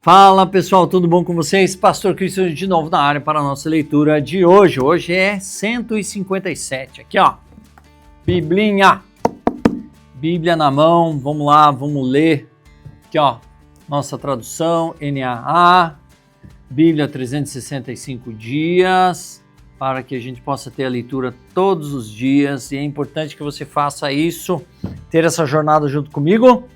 Fala pessoal, tudo bom com vocês? Pastor Cristiano de novo na área para a nossa leitura de hoje. Hoje é 157, aqui ó, Biblinha, Bíblia na mão, vamos lá, vamos ler, aqui ó, nossa tradução, NAA, Bíblia 365 dias, para que a gente possa ter a leitura todos os dias, e é importante que você faça isso, ter essa jornada junto comigo.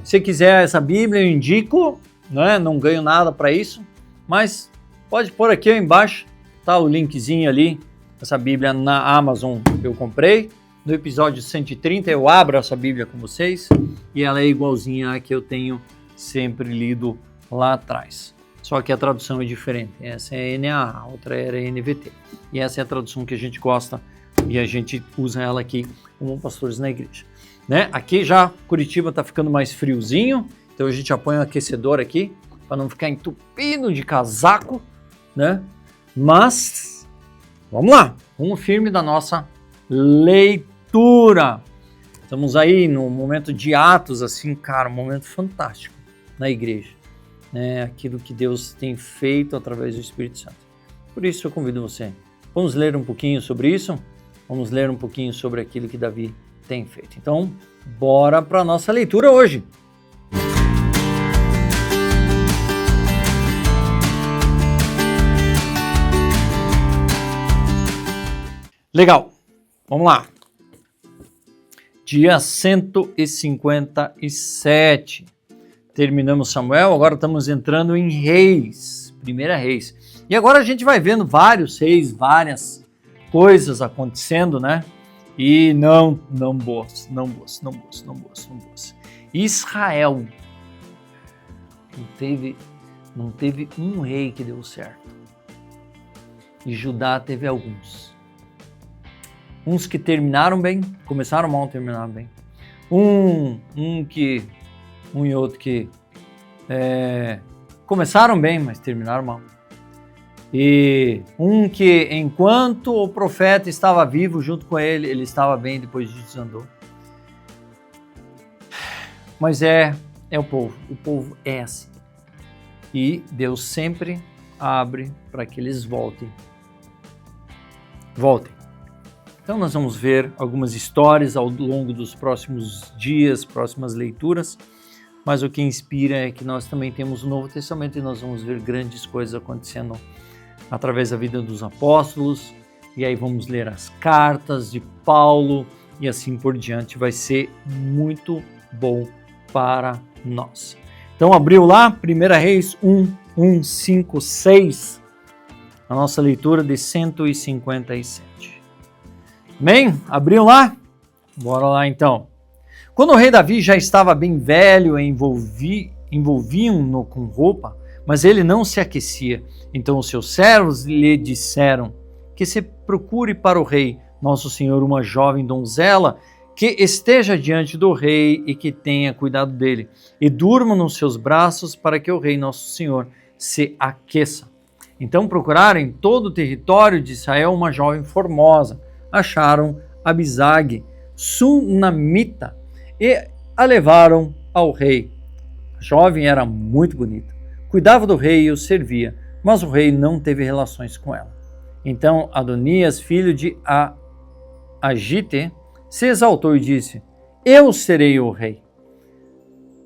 Se quiser essa Bíblia, eu indico, não ganho nada para isso, mas pode pôr aqui embaixo, tá o linkzinho ali, essa Bíblia na Amazon eu comprei. No episódio 130 eu abro essa Bíblia com vocês e ela é igualzinha à que eu tenho sempre lido lá atrás. Só que a tradução é diferente, essa é NAA, a outra era NVT. E essa é a tradução que a gente gosta e a gente usa ela aqui como pastores na igreja. Aqui já Curitiba está ficando mais friozinho, então a gente já põe um aquecedor aqui para não ficar entupido de casaco, Mas vamos lá, vamos firme da nossa leitura. Estamos aí no momento de Atos, assim, cara, um momento fantástico na igreja, Aquilo que Deus tem feito através do Espírito Santo. Por isso eu convido você. Vamos ler um pouquinho sobre isso? Vamos ler um pouquinho sobre aquilo que Davi tem feito. Então, bora para a nossa leitura hoje. Legal, vamos lá. Dia 157. Terminamos Samuel, agora estamos entrando em Reis, primeira Reis. E agora a gente vai vendo vários reis, várias coisas acontecendo, E não boas. Israel não teve um rei que deu certo. E Judá teve alguns. Uns que terminaram bem, começaram mal, terminaram bem. Um e outro que começaram bem, mas terminaram mal. E um que, enquanto o profeta estava vivo junto com ele, ele estava bem, depois desandou. Mas é o povo é assim. E Deus sempre abre para que eles voltem. Então nós vamos ver algumas histórias ao longo dos próximos dias, próximas leituras, mas o que inspira é que nós também temos o Novo Testamento e nós vamos ver grandes coisas acontecendo através da vida dos apóstolos, e aí vamos ler as cartas de Paulo e assim por diante. Vai ser muito bom para nós. Então abriu lá, 1 Reis 1, 5, 6, a nossa leitura de 157. Amém? Abriu lá? Bora lá então. Quando o rei Davi já estava bem velho, envolviam-no com roupa, mas ele não se aquecia. Então os seus servos lhe disseram que se procure para o rei, nosso senhor, uma jovem donzela que esteja diante do rei e que tenha cuidado dele, e durma nos seus braços para que o rei, nosso senhor, se aqueça. Então procuraram em todo o território de Israel uma jovem formosa. Acharam Abisag, sunamita, e a levaram ao rei. A jovem era muito bonita, cuidava do rei e o servia, mas o rei não teve relações com ela. Então Adonias, filho de Agite, se exaltou e disse: eu serei o rei.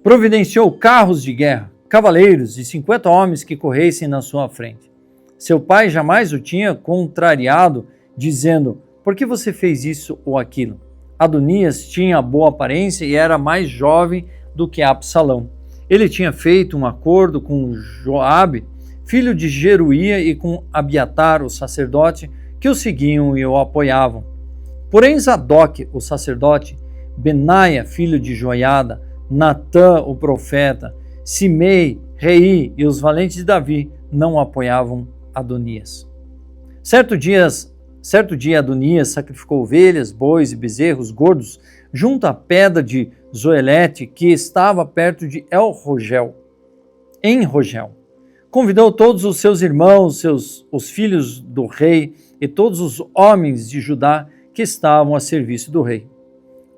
Providenciou carros de guerra, cavaleiros e 50 homens que corressem na sua frente. Seu pai jamais o tinha contrariado, dizendo: por que você fez isso ou aquilo? Adonias tinha boa aparência e era mais jovem do que Absalão. Ele tinha feito um acordo com Joabe, filho de Jeruía, e com Abiatar, o sacerdote, que o seguiam e o apoiavam. Porém Zadok, o sacerdote, Benaia, filho de Joiada, Natã, o profeta, Simei, Rei e os valentes de Davi não apoiavam Adonias. Certo dia Adonias sacrificou ovelhas, bois e bezerros gordos junto à pedra de Zoelete, que estava perto de em Rogel. Convidou todos os seus irmãos, os filhos do rei e todos os homens de Judá que estavam a serviço do rei.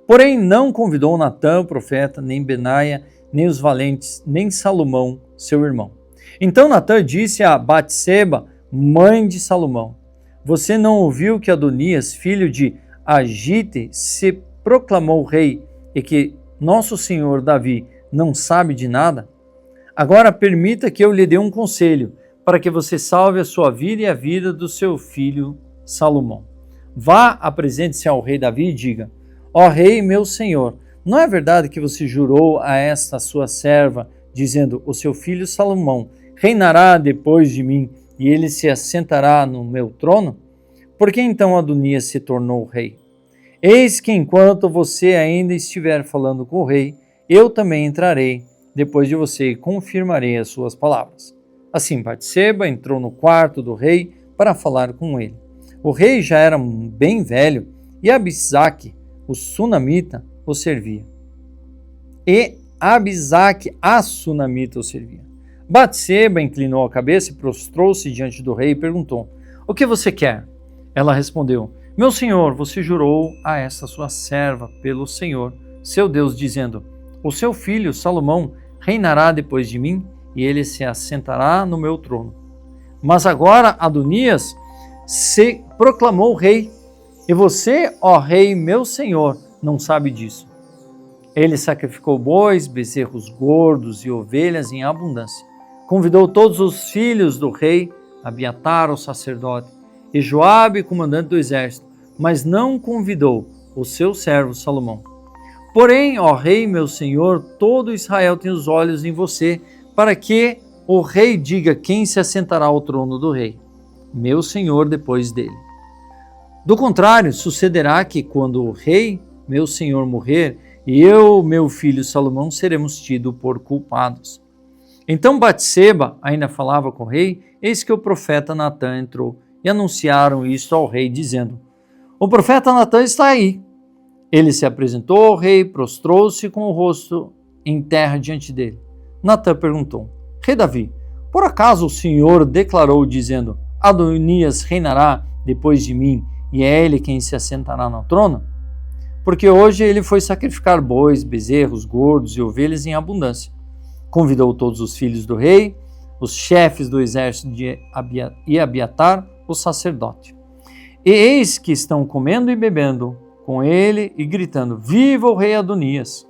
Porém não convidou Natã, o profeta, nem Benaia, nem os valentes, nem Salomão, seu irmão. Então Natã disse a Batseba, mãe de Salomão: você não ouviu que Adonias, filho de Agite, se proclamou rei e que nosso senhor Davi não sabe de nada? Agora permita que eu lhe dê um conselho, para que você salve a sua vida e a vida do seu filho Salomão. Vá, apresente-se ao rei Davi e diga: ó rei, meu senhor, não é verdade que você jurou a esta sua serva, dizendo: o seu filho Salomão reinará depois de mim e ele se assentará no meu trono? Por que então Adonias se tornou rei? Eis que enquanto você ainda estiver falando com o rei, eu também entrarei depois de você e confirmarei as suas palavras. Assim Batseba entrou no quarto do rei para falar com ele. O rei já era bem velho e Abisaque, o sunamita, o servia. Batseba inclinou a cabeça e prostrou-se diante do rei e perguntou: o que você quer? Ela respondeu: meu senhor, você jurou a esta sua serva pelo Senhor, seu Deus, dizendo: o seu filho Salomão reinará depois de mim e ele se assentará no meu trono. Mas agora Adonias se proclamou rei, e você, ó rei, meu senhor, não sabe disso. Ele sacrificou bois, bezerros gordos e ovelhas em abundância. Convidou todos os filhos do rei, Abiatar, o sacerdote, e Joabe, comandante do exército, mas não convidou o seu servo Salomão. Porém, ó rei, meu senhor, todo Israel tem os olhos em você, para que o rei diga quem se assentará ao trono do rei, meu senhor, depois dele. Do contrário, sucederá que quando o rei, meu senhor, morrer, eu, meu filho Salomão, seremos tidos por culpados. Então Batseba ainda falava com o rei, eis que o profeta Natã entrou, e anunciaram isto ao rei, dizendo: o profeta Natã está aí. Ele se apresentou ao rei, prostrou-se com o rosto em terra diante dele. Natã perguntou: rei Davi, por acaso o senhor declarou dizendo: Adonias reinará depois de mim, e é ele quem se assentará no trono? Porque hoje ele foi sacrificar bois, bezerros, gordos e ovelhas em abundância. Convidou todos os filhos do rei, os chefes do exército e Abiatar, o sacerdote. E eis que estão comendo e bebendo com ele e gritando: viva o rei Adonias!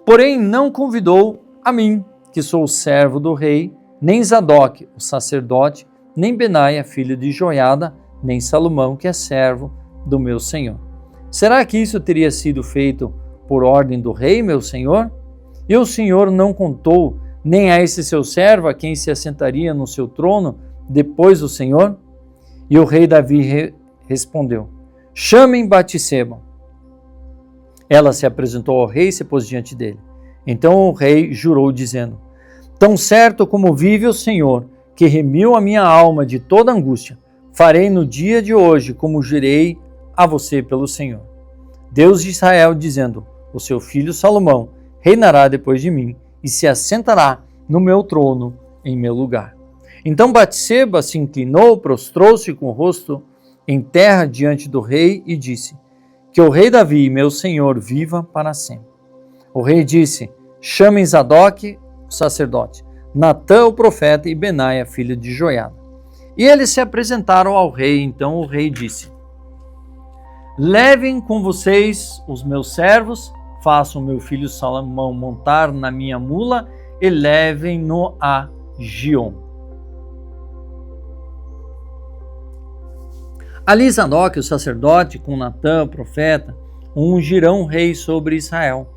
Porém não convidou a mim, que sou o servo do rei, nem Zadok, o sacerdote, nem Benaia, filho de Joiada, nem Salomão, que é servo do meu senhor. Será que isso teria sido feito por ordem do rei, meu senhor? E o senhor não contou nem a esse seu servo, a quem se assentaria no seu trono depois do senhor? E o rei Davi respondeu: chamem Batseba. Ela se apresentou ao rei e se pôs diante dele. Então o rei jurou, dizendo: tão certo como vive o Senhor, que remiu a minha alma de toda angústia, farei no dia de hoje como jurei a você pelo Senhor, Deus de Israel, dizendo: o seu filho Salomão reinará depois de mim e se assentará no meu trono em meu lugar. Então Batseba se inclinou, prostrou-se com o rosto em terra diante do rei e disse: que o rei Davi, meu senhor, viva para sempre. O rei disse: chamem Zadok, o sacerdote, Natã, o profeta, e Benaia, filho de Joiada. E eles se apresentaram ao rei. Então o rei disse: levem com vocês os meus servos, façam meu filho Salomão montar na minha mula e levem-no a Gion. Ali Zadok, o sacerdote, com Natã, o profeta, ungirão rei sobre Israel.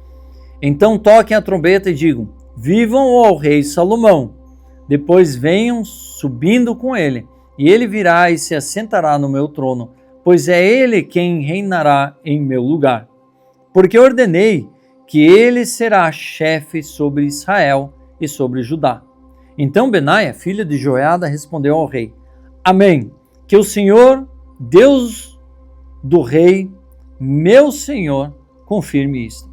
Então toquem a trombeta e digam: vivam ao rei Salomão. Depois venham subindo com ele, e ele virá e se assentará no meu trono, pois é ele quem reinará em meu lugar. Porque ordenei que ele será chefe sobre Israel e sobre Judá. Então Benaia, filho de Joiada, respondeu ao rei: amém, que o Senhor, Deus do rei, meu senhor, confirme isto.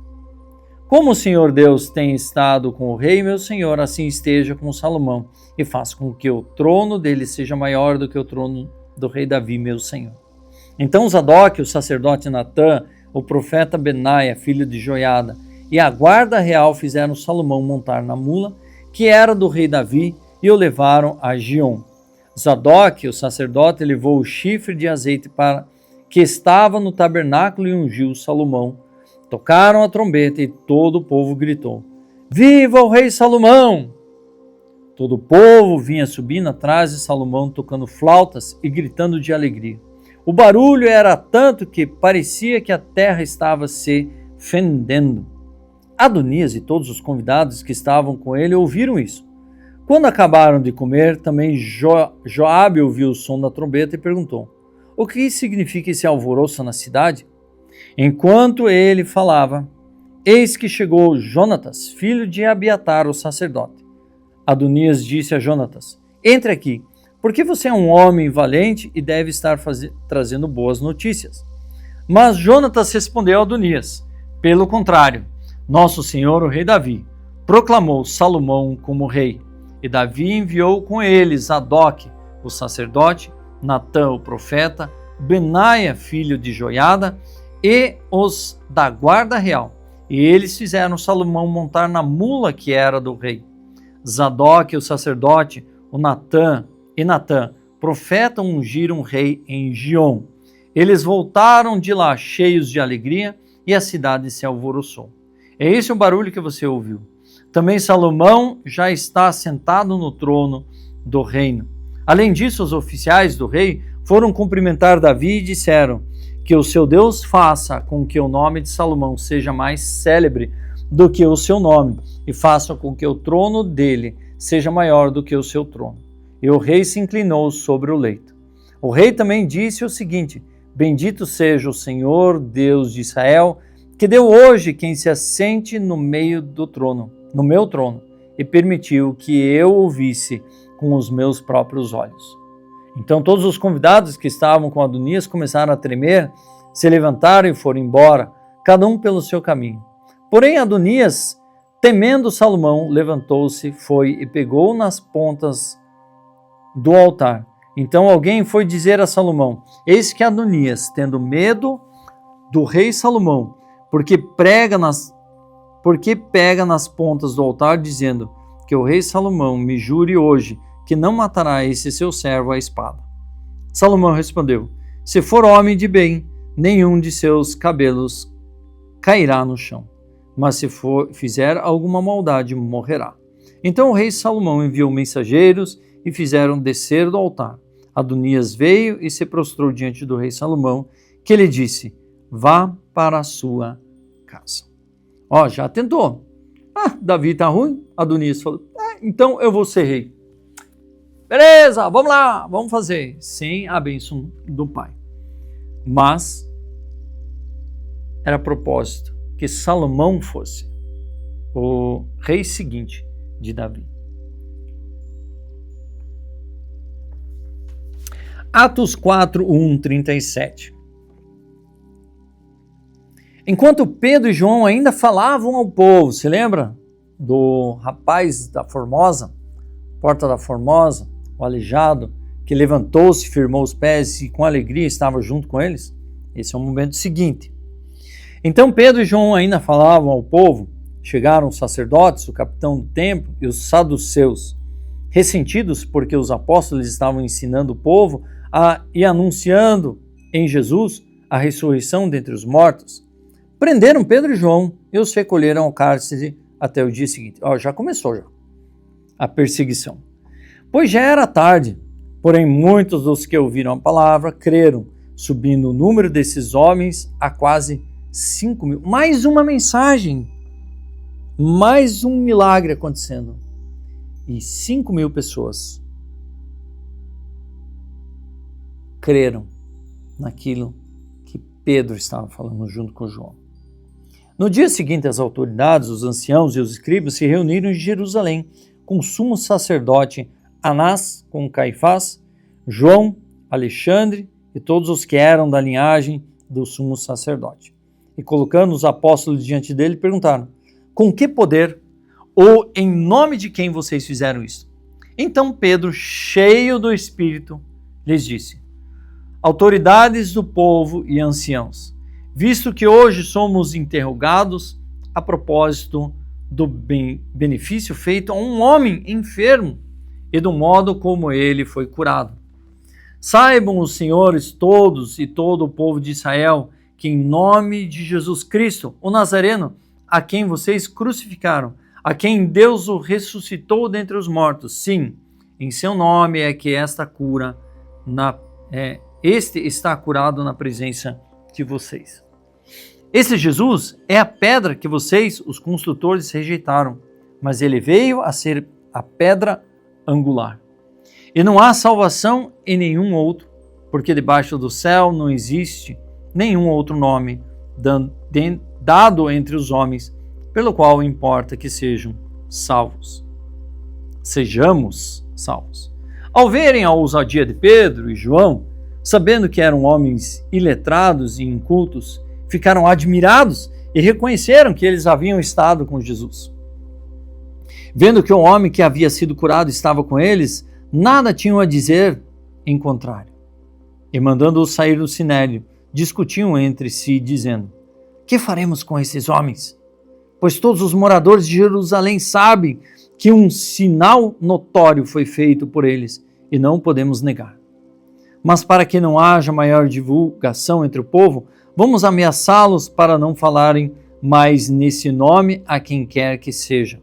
Como o Senhor Deus tem estado com o rei, meu senhor, assim esteja com Salomão, e faça com que o trono dele seja maior do que o trono do rei Davi, meu senhor. Então Zadok, o sacerdote Natã, o profeta Benaia, filho de Joiada, e a guarda real fizeram Salomão montar na mula, que era do rei Davi, e o levaram a Giom. Zadok, o sacerdote, levou o chifre de azeite que estava no tabernáculo e ungiu Salomão. Tocaram a trombeta e todo o povo gritou: Viva o rei Salomão! Todo o povo vinha subindo atrás de Salomão, tocando flautas e gritando de alegria. O barulho era tanto que parecia que a terra estava se fendendo. Adonias e todos os convidados que estavam com ele ouviram isso. Quando acabaram de comer, também Joabe ouviu o som da trombeta e perguntou: O que significa esse alvoroço na cidade? Enquanto ele falava, eis que chegou Jonatas, filho de Abiatar, o sacerdote. Adonias disse a Jonatas: Entre aqui, porque você é um homem valente e deve estar trazendo boas notícias. Mas Jonatas respondeu a Adonias: Pelo contrário, nosso senhor, o rei Davi, proclamou Salomão como rei. E Davi enviou com ele Zadok, o sacerdote, Natã, o profeta, Benaia, filho de Joiada, e os da guarda real. E eles fizeram Salomão montar na mula que era do rei. Zadok, o sacerdote, o Natã, profeta, ungiram o rei em Giom. Eles voltaram de lá cheios de alegria e a cidade se alvoroçou. É esse o barulho que você ouviu. Também Salomão já está sentado no trono do reino. Além disso, os oficiais do rei foram cumprimentar Davi e disseram: Que o seu Deus faça com que o nome de Salomão seja mais célebre do que o seu nome, e faça com que o trono dele seja maior do que o seu trono. E o rei se inclinou sobre o leito. O rei também disse o seguinte: Bendito seja o Senhor, Deus de Israel, que deu hoje quem se assente no meio do trono, no meu trono, e permitiu que eu ouvisse com os meus próprios olhos. Então todos os convidados que estavam com Adonias começaram a tremer, se levantaram e foram embora, cada um pelo seu caminho. Porém Adonias, temendo Salomão, levantou-se, foi e pegou nas pontas do altar. Então alguém foi dizer a Salomão: Eis que Adonias, tendo medo do rei Salomão, porque pega nas pontas do altar, dizendo: Que o rei Salomão me jure hoje que não matará esse seu servo à espada. Salomão respondeu: Se for homem de bem, nenhum de seus cabelos cairá no chão, mas se fizer alguma maldade, morrerá. Então o rei Salomão enviou mensageiros e fizeram descer do altar. Adonias veio e se prostrou diante do rei Salomão, que lhe disse: Vá para a sua casa. Já tentou. Davi está ruim? Adonias falou: então eu vou ser rei. Beleza, vamos lá, vamos fazer. Sem a bênção do pai. Mas era propósito que Salomão fosse o rei seguinte de Davi. Atos 4, 37. Enquanto Pedro e João ainda falavam ao povo, se lembra do rapaz da Formosa, Porta da Formosa, o aleijado, que levantou-se, firmou os pés e com alegria estava junto com eles? Esse é o momento seguinte. Então Pedro e João ainda falavam ao povo, chegaram os sacerdotes, o capitão do templo e os saduceus, ressentidos porque os apóstolos estavam ensinando o povo e anunciando em Jesus a ressurreição dentre os mortos. Prenderam Pedro e João e os recolheram ao cárcere até o dia seguinte. Já começou a perseguição. Pois já era tarde, porém muitos dos que ouviram a palavra creram, subindo o número desses homens a quase 5.000. Mais uma mensagem, mais um milagre acontecendo. E 5.000 pessoas creram naquilo que Pedro estava falando junto com João. No dia seguinte, as autoridades, os anciãos e os escribas se reuniram em Jerusalém com o sumo sacerdote Anás, com Caifás, João, Alexandre e todos os que eram da linhagem do sumo sacerdote. E colocando os apóstolos diante dele, perguntaram: com que poder ou em nome de quem vocês fizeram isso? Então Pedro, cheio do Espírito, lhes disse: autoridades do povo e anciãos, visto que hoje somos interrogados a propósito do benefício feito a um homem enfermo e do modo como ele foi curado. Saibam os senhores todos e todo o povo de Israel que em nome de Jesus Cristo, o Nazareno, a quem vocês crucificaram, a quem Deus o ressuscitou dentre os mortos, sim, em seu nome é que este está curado na presença de vocês. Esse Jesus é a pedra que vocês, os construtores, rejeitaram, mas ele veio a ser a pedra angular. E não há salvação em nenhum outro, porque debaixo do céu não existe nenhum outro nome dado entre os homens, pelo qual importa que sejamos salvos. Ao verem a ousadia de Pedro e João, sabendo que eram homens iletrados e incultos, ficaram admirados e reconheceram que eles haviam estado com Jesus. Vendo que o homem que havia sido curado estava com eles, nada tinham a dizer em contrário. E mandando-os sair do sinédrio, discutiam entre si, dizendo: que faremos com esses homens? Pois todos os moradores de Jerusalém sabem que um sinal notório foi feito por eles e não podemos negar. Mas para que não haja maior divulgação entre o povo, vamos ameaçá-los para não falarem mais nesse nome a quem quer que seja.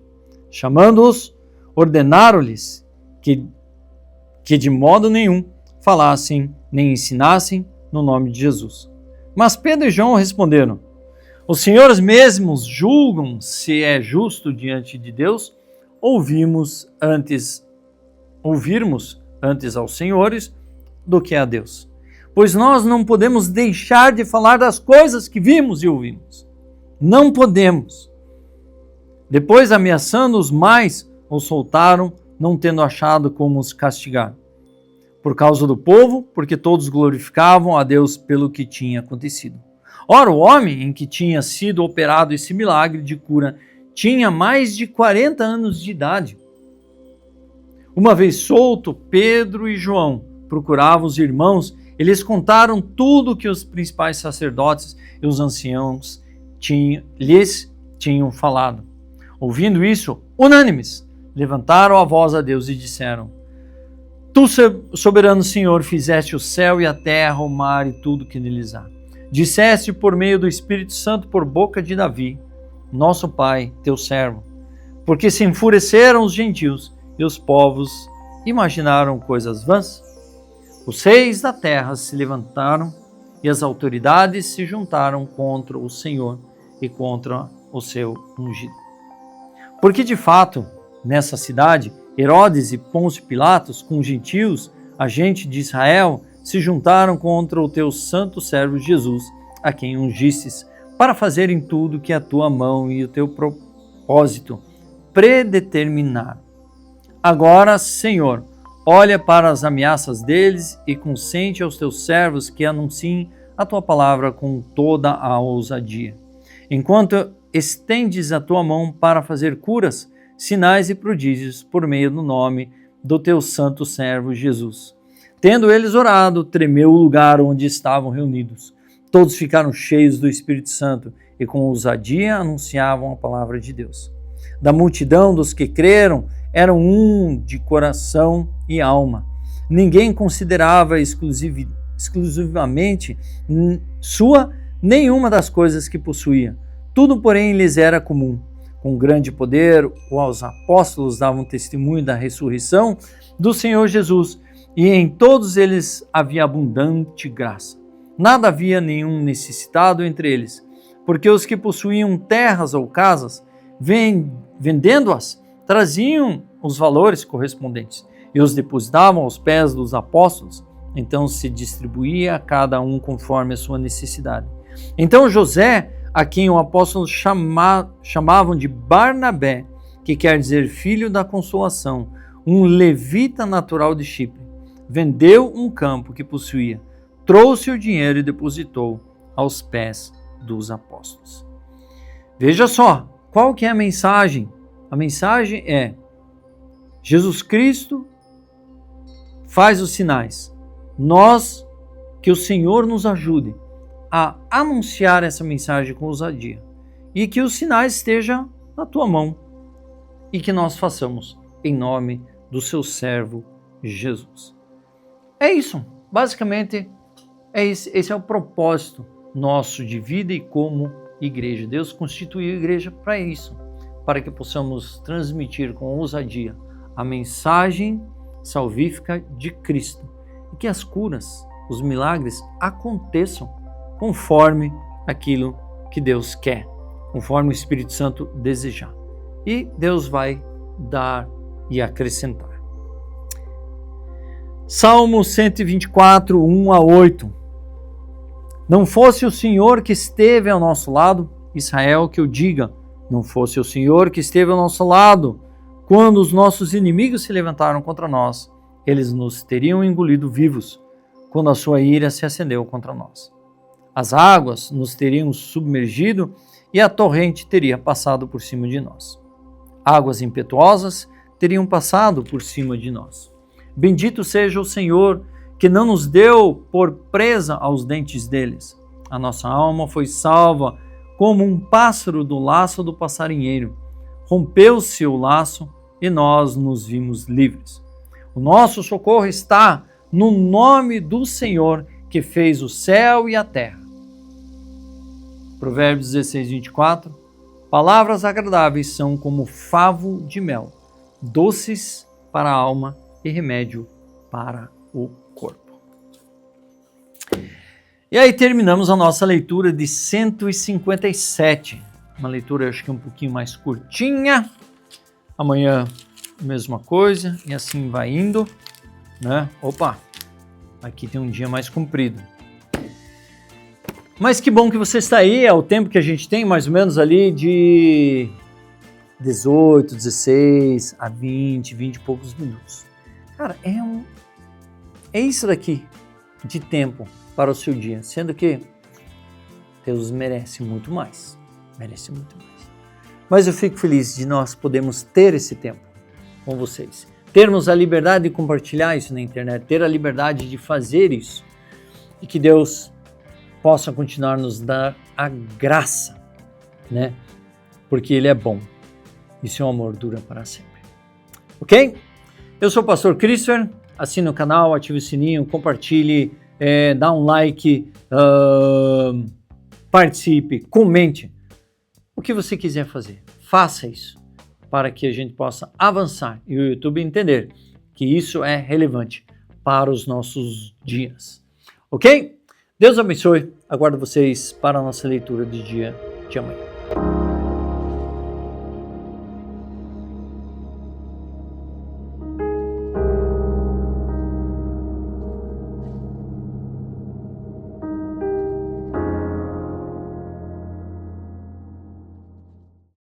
Chamando-os, ordenaram-lhes que de modo nenhum falassem nem ensinassem no nome de Jesus. Mas Pedro e João responderam: os senhores mesmos julgam se é justo diante de Deus ouvirmos antes aos senhores do que a Deus. Pois nós não podemos deixar de falar das coisas que vimos e ouvimos. Não podemos. Depois, ameaçando-os mais, os soltaram, não tendo achado como os castigar. Por causa do povo, porque todos glorificavam a Deus pelo que tinha acontecido. Ora, o homem em que tinha sido operado esse milagre de cura tinha mais de 40 anos de idade. Uma vez solto, Pedro e João procuravam os irmãos. Eles contaram tudo o que os principais sacerdotes e os anciãos lhes tinham falado. Ouvindo isso, unânimes, levantaram a voz a Deus e disseram: Tu, soberano Senhor, fizeste o céu e a terra, o mar e tudo que neles há. Disseste por meio do Espírito Santo por boca de Davi, nosso pai, teu servo, porque se enfureceram os gentios e os povos imaginaram coisas vãs. Os reis da terra se levantaram e as autoridades se juntaram contra o Senhor e contra o seu ungido. Porque de fato, nessa cidade, Herodes e Pôncio Pilatos, com gentios, a gente de Israel, se juntaram contra o teu santo servo Jesus, a quem ungistes, para fazerem tudo que a tua mão e o teu propósito predeterminaram. Agora, Senhor, olha para as ameaças deles e consente aos teus servos que anunciem a tua palavra com toda a ousadia. Enquanto estendes a tua mão para fazer curas, sinais e prodígios por meio do nome do teu santo servo Jesus. Tendo eles orado, tremeu o lugar onde estavam reunidos. Todos ficaram cheios do Espírito Santo e com ousadia anunciavam a palavra de Deus. Da multidão dos que creram, eram um de coração e alma. Ninguém considerava exclusivamente sua nenhuma das coisas que possuía. Tudo, porém, lhes era comum. Com grande poder, os apóstolos davam testemunho da ressurreição do Senhor Jesus, e em todos eles havia abundante graça. Nada havia nenhum necessitado entre eles, porque os que possuíam terras ou casas, vendendo-as, traziam os valores correspondentes e os depositavam aos pés dos apóstolos. Então se distribuía a cada um conforme a sua necessidade. Então José, a quem o apóstolo chamavam de Barnabé, que quer dizer filho da consolação, um levita natural de Chipre, vendeu um campo que possuía, trouxe o dinheiro e depositou aos pés dos apóstolos. Veja só, qual que é a mensagem? A mensagem é: Jesus Cristo faz os sinais. Que o Senhor nos ajude a anunciar essa mensagem com ousadia e que os sinais estejam na tua mão e que nós façamos em nome do seu servo Jesus. É isso, basicamente esse é o propósito nosso de vida e como igreja. Deus constituiu a igreja para isso, para que possamos transmitir com ousadia a mensagem salvífica de Cristo e que as curas, os milagres aconteçam conforme aquilo que Deus quer, conforme o Espírito Santo desejar. E Deus vai dar e acrescentar. Salmo 124, 1 a 8. Não fosse o Senhor que esteve ao nosso lado, Israel, que eu diga, não fosse o Senhor que esteve ao nosso lado, quando os nossos inimigos se levantaram contra nós, eles nos teriam engolido vivos, quando a sua ira se acendeu contra nós. As águas nos teriam submergido e a torrente teria passado por cima de nós. Águas impetuosas teriam passado por cima de nós. Bendito seja o Senhor, que não nos deu por presa aos dentes deles. A nossa alma foi salva como um pássaro do laço do passarinheiro. Rompeu-se o laço e nós nos vimos livres. O nosso socorro está no nome do Senhor, que fez o céu e a terra. Provérbios 16, 24. Palavras agradáveis são como favo de mel, doces para a alma e remédio para o corpo. E aí terminamos a nossa leitura de 157. Uma leitura, acho que um pouquinho mais curtinha. Amanhã, mesma coisa, e assim vai indo, né? Opa, aqui tem um dia mais comprido. Mas que bom que você está aí, é o tempo que a gente tem, mais ou menos ali de 18, 16 a 20 e poucos minutos. Cara, é isso daqui de tempo para o seu dia, sendo que Deus merece muito mais. Merece muito mais. Mas eu fico feliz de nós podermos ter esse tempo com vocês. Termos a liberdade de compartilhar isso na internet, ter a liberdade de fazer isso. E que Deus possa continuar nos dar a graça, né? Porque Ele é bom e seu amor dura para sempre. Ok? Eu sou o pastor Christopher, assine o canal, ative o sininho, compartilhe, dá um like, participe, comente. O que você quiser fazer, faça isso para que a gente possa avançar e o YouTube entender que isso é relevante para os nossos dias. Ok? Deus abençoe. Aguardo vocês para a nossa leitura de dia de amanhã.